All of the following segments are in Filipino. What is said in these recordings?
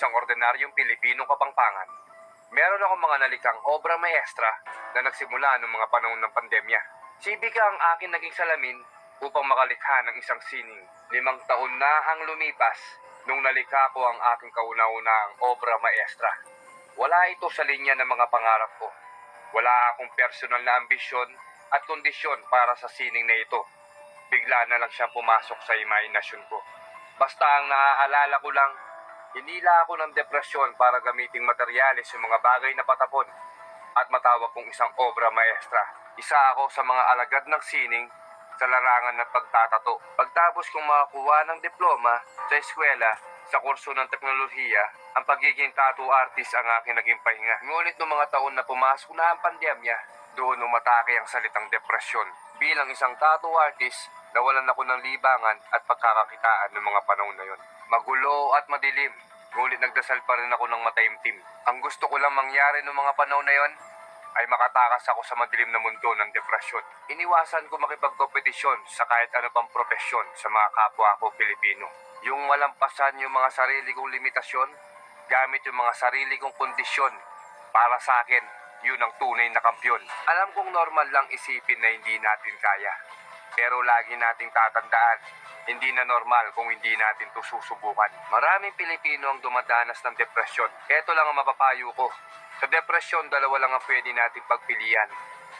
isang ordinaryong Pilipinong kapangpangan. Meron akong mga nalikang obra maestra na nagsimula noong mga panahon ng pandemya. Sibika ang akin naging salamin upang makalikha ng isang sining. 5 taon na ang lumipas nung nalikha ko ang aking kauna-unahang obra maestra. Wala ito sa linya ng mga pangarap ko. Wala akong personal na ambisyon at kondisyon para sa sining na ito. Bigla na lang siyang pumasok sa imahinasyon ko. Basta ang naaalala ko lang, hinila ako ng depresyon para gamiting materyales yung mga bagay na patapon at matawag kong isang obra maestra. Isa ako sa mga alagad ng sining sa larangan ng pagtatato. Pagtapos kong makakuha ng diploma sa eskwela sa kurso ng teknolohiya, ang pagiging tattoo artist ang aking naging pahinga. Ngunit noong mga taon na pumasok na ang pandemya, doon umatake ang salitang depresyon. Bilang isang tattoo artist, nawalan ako ng libangan at pagkakakitaan ng mga panahon na yon. Magulo at madilim, ngunit nagdasal pa rin ako ng mataimtim. Ang gusto ko lang mangyari noong mga panahon na yon ay makatakas ako sa madilim na mundo ng depresyon. Iniwasan ko makipagkompetisyon sa kahit ano pang propesyon sa mga kapwa ko Pilipino. Yung malampasan yung mga sarili kong limitasyon, gamit yung mga sarili kong kondisyon. Para sa akin, yun ang tunay na kampiyon. Alam kong normal lang isipin na hindi natin kaya. Pero lagi nating tatandaan, hindi na normal kung hindi natin ito susubukan. Maraming Pilipino ang dumadanas ng depresyon. Ito lang ang mapapayo ko. Sa depresyon, 2 lang ang pwede nating pagpilian.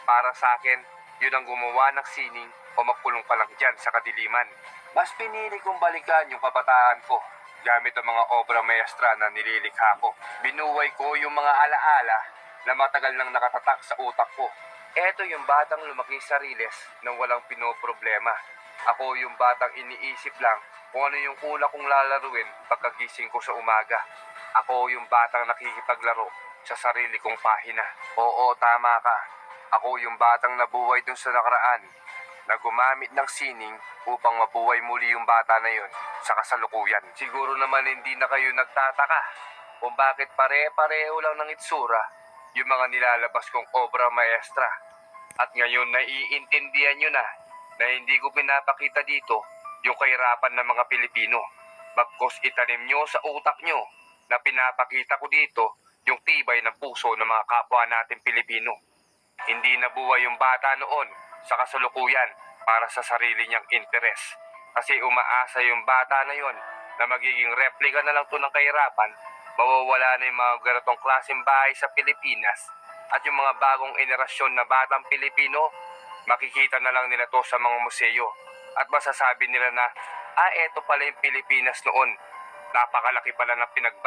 Para sa akin, yun ang gumawa ng sining o magkulong pa lang dyan sa kadiliman. Mas pinili kong balikan yung kabataan ko gamit ang mga obra maestra na nililikha ko. Binuhay ko yung mga alaala na matagal nang nakatatak sa utak ko. Eto yung batang lumaki sa Riles nang walang pinoproblema. Ako yung batang iniisip lang kung ano yung una kong lalaruin pagkagising ko sa umaga. Ako yung batang nakikipaglaro sa sarili kong pahina. Oo, tama ka. Ako yung batang nabuhay dun sa nakaraan na gumamit ng sining upang mabuhay muli yung bata na yun sa kasalukuyan. Siguro naman hindi na kayo nagtataka kung bakit pare-pareho lang ng itsura yung mga nilalabas kong obra maestra. At ngayon naiintindihan nyo na hindi ko pinapakita dito yung kahirapan ng mga Pilipino. Bagkus itanim nyo sa utak nyo na pinapakita ko dito yung tibay ng puso ng mga kapwa natin Pilipino. Hindi nabuhay yung bata noon sa kasalukuyan para sa sarili niyang interes. Kasi umaasa yung bata na yon na magiging replika na lang to ng kahirapan, mawawala na yung mga ganitong klaseng bahay sa Pilipinas at yung mga bagong henerasyon na batang Pilipino, makikita na lang nila to sa mga museo at masasabi nila na, eto pala yung Pilipinas noon. Napakalaki pala ng pinagbago.